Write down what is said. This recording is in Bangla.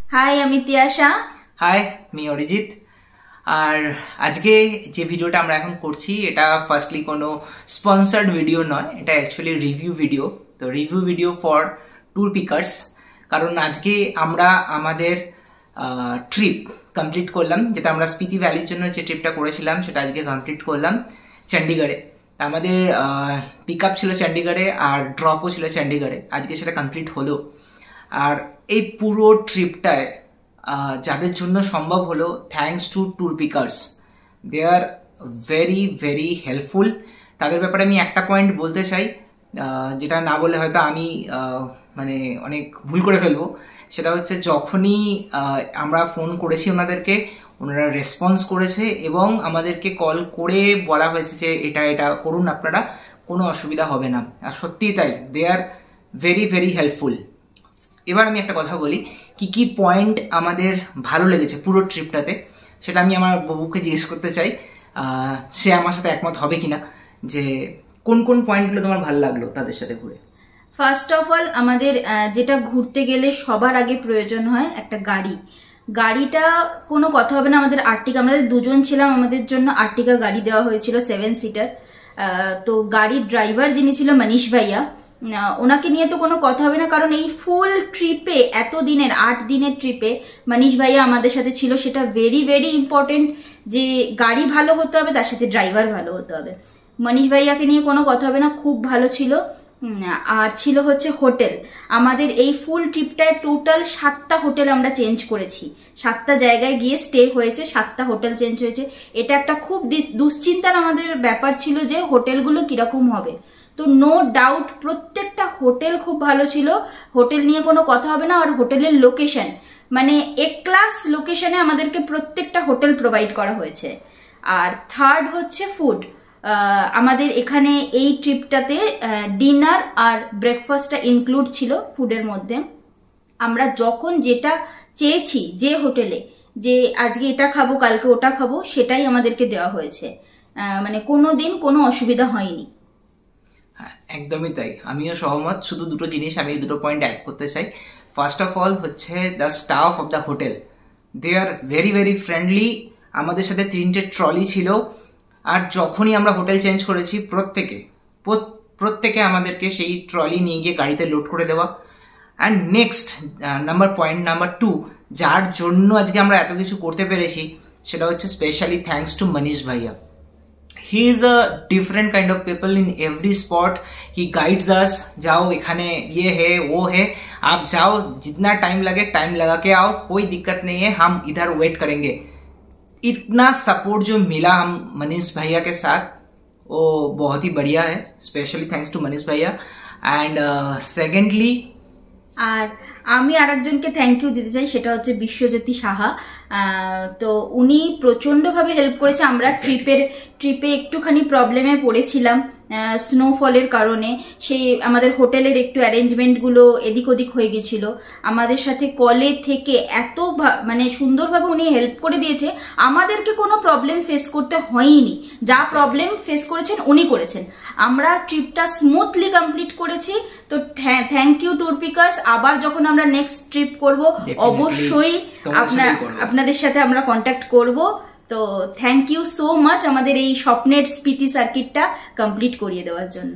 হাই, আমি তিয়াশা। হাই, আমি অরিজিৎ। আর আজকে যে ভিডিওটা আমরা এখন করছি এটা ফার্স্টলি কোনো স্পন্সার্ড ভিডিও নয়, এটা অ্যাকচুয়ালি রিভিউ ভিডিও। তো review video for tour pickers, কারণ আজকে আমরা আমাদের ট্রিপ কমপ্লিট করলাম, যেটা আমরা স্পিতি ভ্যালির জন্য যে ট্রিপটা করেছিলাম সেটা আজকে কমপ্লিট করলাম চণ্ডীগড়ে। আমাদের পিক আপ ছিল চণ্ডীগড়ে আর ড্রপও ছিল চণ্ডীগড়ে, আজকে সেটা কমপ্লিট হলো। আর এই পুরো ট্রিপটায় যাদের জন্য সম্ভব হলো, thanks to tour pickers. They are very very helpful. তাদের ব্যাপারে আমি একটা পয়েন্ট বলতে চাই, যেটা না বললে হয়তো আমি মানে অনেক ভুল করে ফেলবো। সেটা হচ্ছে যখনই আমরা ফোন করেছি ওনাদেরকে, ওনারা রেসপন্স করেছে এবং আমাদেরকে কল করে বলা হয়েছে যে এটা এটা করুন আপনারা, কোনো অসুবিধা হবে না। আর সত্যিই তাই, দে আর ভেরি ভেরি হেল্পফুল। এবার আমি একটা কথা বলি, কি কি পয়েন্ট আমাদের ভালো লেগেছে পুরো ট্রিপটাতে, সেটা আমি আমার বাবুকে জিজ্ঞেস করতে চাই। সে আমার সাথে একমত হবে কিনা, যে কোন কোন পয়েন্টগুলো তোমার ভালো লাগলো তাদের সাথে ঘুরে। ফার্স্ট অফ অল, আমাদের যেটা ঘুরতে গেলে সবার আগে প্রয়োজন হয় একটা গাড়ি। গাড়িটা কোনো কথা হবে না, আমাদের আর্টিকা, আমাদের দুজন ছিলাম, আমাদের জন্য আর্টিকা গাড়ি দেওয়া হয়েছিল 7 সিটার। তো গাড়ির ড্রাইভার যিনি ছিল মনীষ ভাইয়া, ওনাকে নিয়ে তো কোনো কথা হবে না, কারণ এই ফুল ট্রিপে, এত দিনের 8 দিনের ট্রিপে মনীষ ভাইয়া আমাদের সাথে ছিল। সেটা ভেরি ভেরি ইম্পর্টেন্ট, যে গাড়ি ভালো হতে হবে, তার সাথে ড্রাইভার ভালো হতে হবে। মনীষ ভাইয়াকে নিয়ে কোনো কথা হবে না, খুব ভালো ছিল। আর ছিল হচ্ছে হোটেল। আমাদের এই ফুল ট্রিপটায় টোটাল 7টা হোটেল আমরা চেঞ্জ করেছি, 7টা জায়গায় গিয়ে স্টে হয়েছে, 7টা হোটেল চেঞ্জ হয়েছে। এটা একটা খুব দুশ্চিন্তার আমাদের ব্যাপার ছিল যে হোটেলগুলো কিরকম হবে। তো নো ডাউট প্রত্যেকটা হোটেল খুব ভালো ছিল, হোটেল নিয়ে কোনো কথা হবে না। আর হোটেলের লোকেশন, মানে এ ক্লাস লোকেশনে আমাদেরকে প্রত্যেকটা হোটেল প্রোভাইড করা হয়েছে। আর থার্ড হচ্ছে ফুড। আমাদের এখানে এই ট্রিপটাতে ডিনার আর ব্রেকফাস্টটা ইনক্লুড ছিল ফুডের মধ্যে। আমরা যখন যেটা চেয়েছি, যে হোটেলে, যে আজকে এটা খাবো কালকে ওটা খাবো, সেটাই আমাদেরকে দেওয়া হয়েছে। মানে কোনো দিন কোনো অসুবিধা হয়নি। হ্যাঁ, একদমই তাই, আমিও সহমত। শুধু দুটো জিনিস আমি দুটো পয়েন্ট অ্যাড করতে চাই। ফার্স্ট অফ অল হচ্ছে the staff of the hotel, they are very very friendly. আমাদের সাথে 3টে ট্রলি ছিল, আর যখনই আমরা হোটেল চেঞ্জ করেছি প্রত্যেকে আমাদেরকে সেই ট্রলি নিয়ে গিয়ে গাড়িতে লোড করে দেওয়া। অ্যান্ড নেক্সট পয়েন্ট নাম্বার 2, যার জন্য আজকে আমরা এত কিছু করতে পেরেছি, সেটা হচ্ছে স্পেশালি থ্যাঙ্কস টু মনীষ ভাইয়া। He is a different kind of people in every spot. He guides us, जाओ एखाने ये है वो है, आप जाओ, जितना टाइम लगे टाइम लगा के आओ, कोई दिक्कत नहीं है, हम इधर वेट करेंगे। इतना सपोर्ट जो मिला हम मनीष भैया के साथ, वो बहुत ही बढ़िया है। स्पेशली थैंक्स टू मनीष भैया। एंड सेकेंडली, আর আমি আরেকজনকে থ্যাংক ইউ দিতে চাই, সেটা হচ্ছে বিশ্বজ্যোতি সাহা। তো উনি প্রচন্ডভাবে হেল্প করেছে। আমরা ট্রিপে একটুখানি প্রবলেমে পড়েছিলাম স্নোফলের কারণে। সেই আমাদের হোটেলের একটু অ্যারেঞ্জমেন্টগুলো এদিক ওদিক হয়ে গেছিল। আমাদের সাথে কলে থেকে এত মানে সুন্দরভাবে উনি হেল্প করে দিয়েছে, আমাদেরকে কোনো প্রবলেম ফেস করতে হয়নি। যা প্রবলেম ফেস করেছেন উনি করেছেন। আমরা ট্রিপটা স্মুথলি কমপ্লিট করেছি। তো থ্যাংক ইউ ট্যুর পিকার্স। আবার যখন আমরা নেক্সট ট্রিপ করব, অবশ্যই আপনাদের সাথে আমরা কন্ট্যাক্ট করব। তো থ্যাংক ইউ সো মাচ আমাদের এই স্বপ্নের স্পিতি সার্কিটটা কমপ্লিট করিয়ে দেওয়ার জন্য।